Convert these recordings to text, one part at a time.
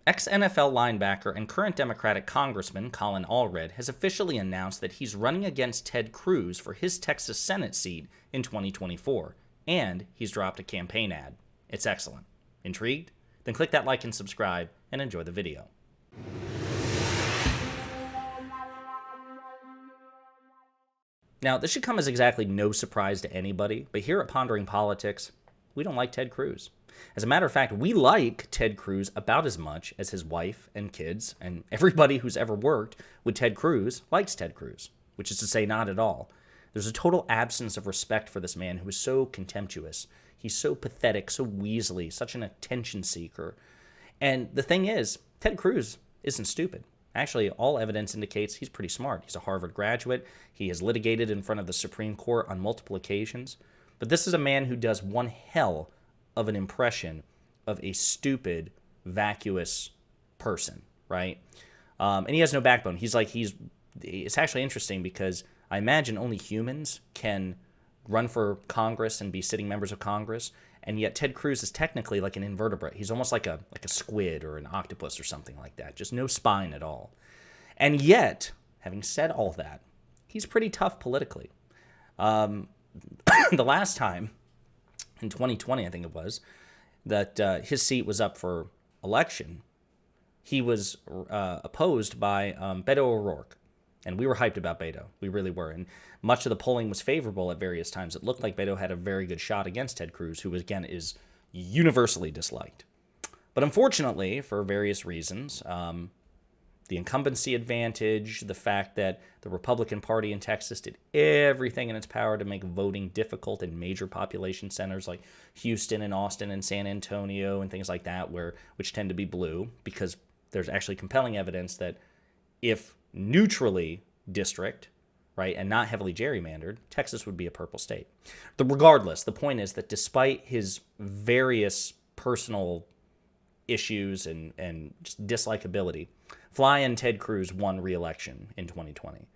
Ex-NFL linebacker and current Democratic Congressman Colin Allred has officially announced that he's running against Ted Cruz for his Texas Senate seat in 2024, and he's dropped a campaign ad. It's excellent. Intrigued? Then click that like and subscribe and enjoy the video. Now, this should come as exactly no surprise to anybody, but here at Pondering Politics, we don't like Ted Cruz. As a matter of fact, we like Ted Cruz about as much as his wife and kids, and everybody who's ever worked with Ted Cruz likes Ted Cruz, which is to say not at all. There's a total absence of respect for this man who is so contemptuous. He's so pathetic, so weaselly, such an attention seeker. And the thing is, Ted Cruz isn't stupid. Actually, all evidence indicates he's pretty smart. He's a Harvard graduate. He has litigated in front of the Supreme Court on multiple occasions. But this is a man who does one hell of an impression of a stupid, vacuous person, right? And he has no backbone. It's actually interesting because I imagine only humans can run for Congress and be sitting members of Congress, and yet Ted Cruz is technically like an invertebrate. He's almost like a squid or an octopus or something like that, just no spine at all. And yet, having said all that, he's pretty tough politically. The last time, in 2020, I think it was, that his seat was up for election, he was opposed by Beto O'Rourke. And we were hyped about Beto. We really were. And much of the polling was favorable at various times. It looked like Beto had a very good shot against Ted Cruz, who, again, is universally disliked. But unfortunately, for various reasons, the incumbency advantage, the fact that the Republican Party in Texas did everything in its power to make voting difficult in major population centers like Houston and Austin and San Antonio and things like that, which tend to be blue, because there's actually compelling evidence that if neutrally district, right, and not heavily gerrymandered, Texas would be a purple state. Regardless, the point is that despite his various personal issues and just dislikability, Flying Ted Cruz won re-election in 2020.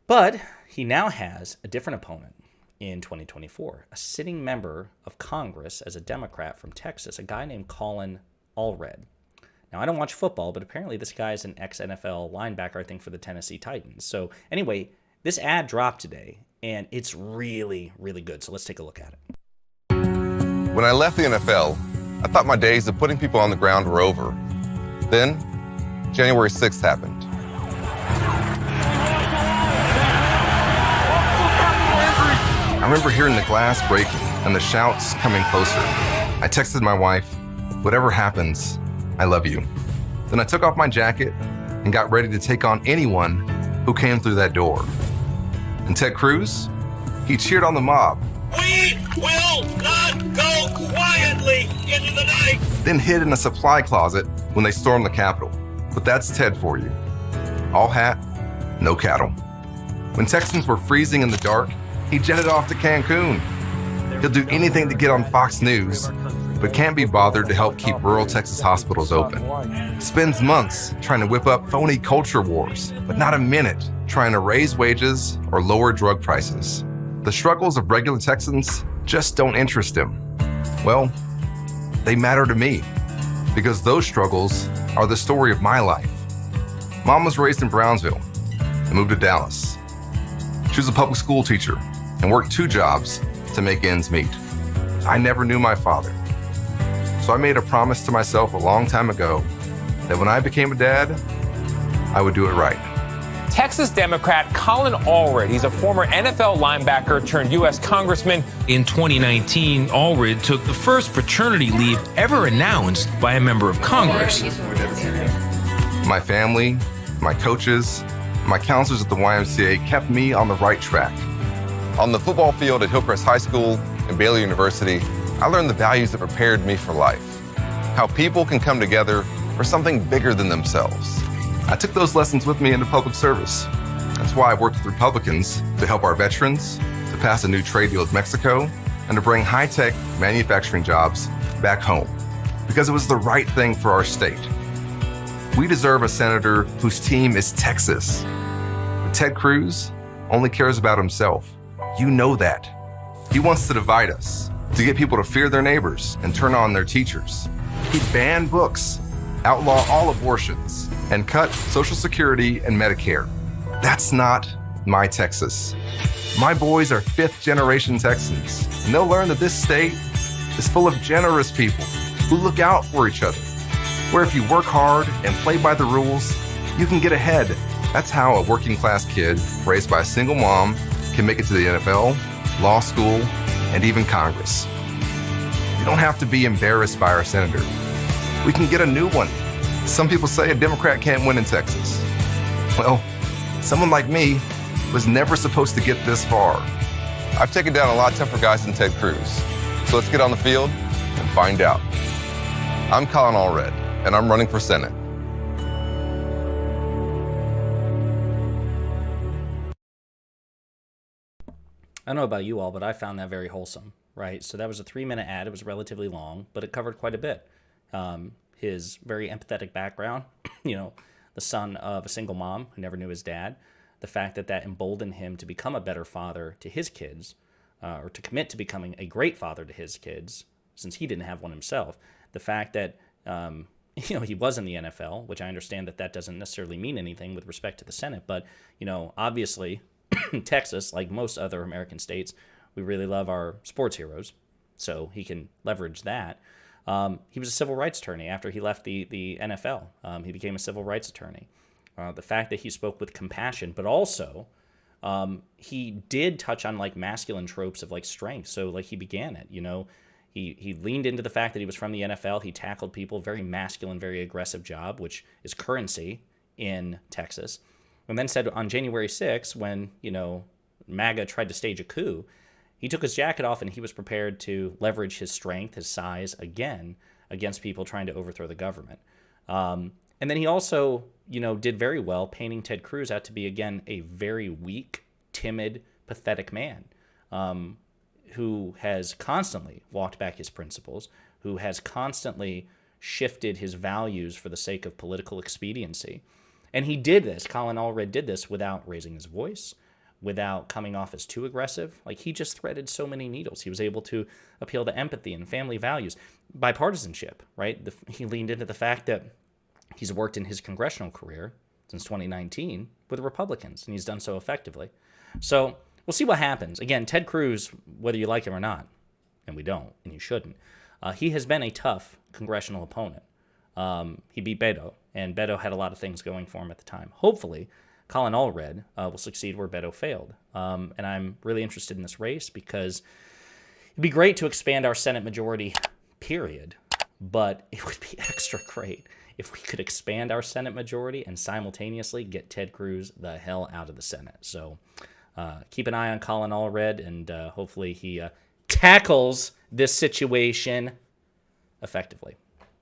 But he now has a different opponent in 2024, a sitting member of Congress as a Democrat from Texas, a guy named Colin Allred. Now, I don't watch football, but apparently this guy is an ex-NFL linebacker, I think, for the Tennessee Titans. So anyway, this ad dropped today, and it's really, really good. So let's take a look at it. When I left the NFL, I thought my days of putting people on the ground were over. Then, January 6th happened. I remember hearing the glass breaking and the shouts coming closer. I texted my wife, "Whatever happens, I love you." Then I took off my jacket and got ready to take on anyone who came through that door. And Ted Cruz, he cheered on the mob. "We will not go quietly into the night." Then hid in a supply closet when they stormed the Capitol. But that's Ted for you. All hat, no cattle. When Texans were freezing in the dark, he jetted off to Cancun. He'll do anything to get on Fox News, but can't be bothered to help keep rural Texas hospitals open. Spends months trying to whip up phony culture wars, but not a minute trying to raise wages or lower drug prices. The struggles of regular Texans just don't interest him. Well, they matter to me, because those struggles are the story of my life. Mom was raised in Brownsville and moved to Dallas. She was a public school teacher and worked 2 jobs to make ends meet. I never knew my father. So I made a promise to myself a long time ago that when I became a dad, I would do it right. Texas Democrat Colin Allred, he's a former NFL linebacker turned U.S. congressman. In 2019, Allred took the first paternity leave ever announced by a member of Congress. My family, my coaches, my counselors at the YMCA kept me on the right track. On the football field at Hillcrest High School and Baylor University, I learned the values that prepared me for life. How people can come together for something bigger than themselves. I took those lessons with me into public service. That's why I worked with Republicans to help our veterans, to pass a new trade deal with Mexico, and to bring high-tech manufacturing jobs back home. Because it was the right thing for our state. We deserve a senator whose team is Texas. But Ted Cruz only cares about himself. You know that. He wants to divide us, to get people to fear their neighbors and turn on their teachers. He banned books outlaw all abortions, and cut Social Security and Medicare. That's not my Texas. My boys are fifth-generation Texans, and they'll learn that this state is full of generous people who look out for each other, where if you work hard and play by the rules, you can get ahead. That's how a working-class kid raised by a single mom can make it to the NFL, law school, and even Congress. We don't have to be embarrassed by our senator. We can get a new one. Some people say a Democrat can't win in Texas. Well, someone like me was never supposed to get this far. I've taken down a lot tougher guys than Ted Cruz. So let's get on the field and find out. I'm Colin Allred, and I'm running for Senate. I don't know about you all, but I found that very wholesome, right? So that was a 3-minute ad. It was relatively long, but it covered quite a bit. His very empathetic background, the son of a single mom who never knew his dad, the fact that emboldened him to become a better father to his kids, or to commit to becoming a great father to his kids, since he didn't have one himself. The fact that, he was in the NFL, which I understand that doesn't necessarily mean anything with respect to the Senate, but, obviously, Texas, like most other American states, we really love our sports heroes, so he can leverage that. He was a civil rights attorney after he left the NFL. He became a civil rights attorney. The fact that he spoke with compassion, but also he did touch on masculine tropes of strength. So he began it, he leaned into the fact that he was from the NFL. He tackled people, very masculine, very aggressive job, which is currency in Texas. And then said on January 6th, when, MAGA tried to stage a coup, he took his jacket off and he was prepared to leverage his strength, his size, again, against people trying to overthrow the government. And then he also, did very well painting Ted Cruz out to be, again, a very weak, timid, pathetic man who has constantly walked back his principles, who has constantly shifted his values for the sake of political expediency. And he did this, Colin Allred did this without raising his voice, without coming off as too aggressive. He just threaded so many needles. He was able to appeal to empathy and family values, bipartisanship, right? He leaned into the fact that he's worked in his congressional career since 2019 with Republicans, and he's done so effectively. So we'll see what happens. Again, Ted Cruz, whether you like him or not, and we don't, and you shouldn't, he has been a tough congressional opponent. He beat Beto, and Beto had a lot of things going for him at the time. Hopefully, Colin Allred will succeed where Beto failed. And I'm really interested in this race because it'd be great to expand our Senate majority, period. But it would be extra great if we could expand our Senate majority and simultaneously get Ted Cruz the hell out of the Senate. So keep an eye on Colin Allred, and hopefully he tackles this situation effectively.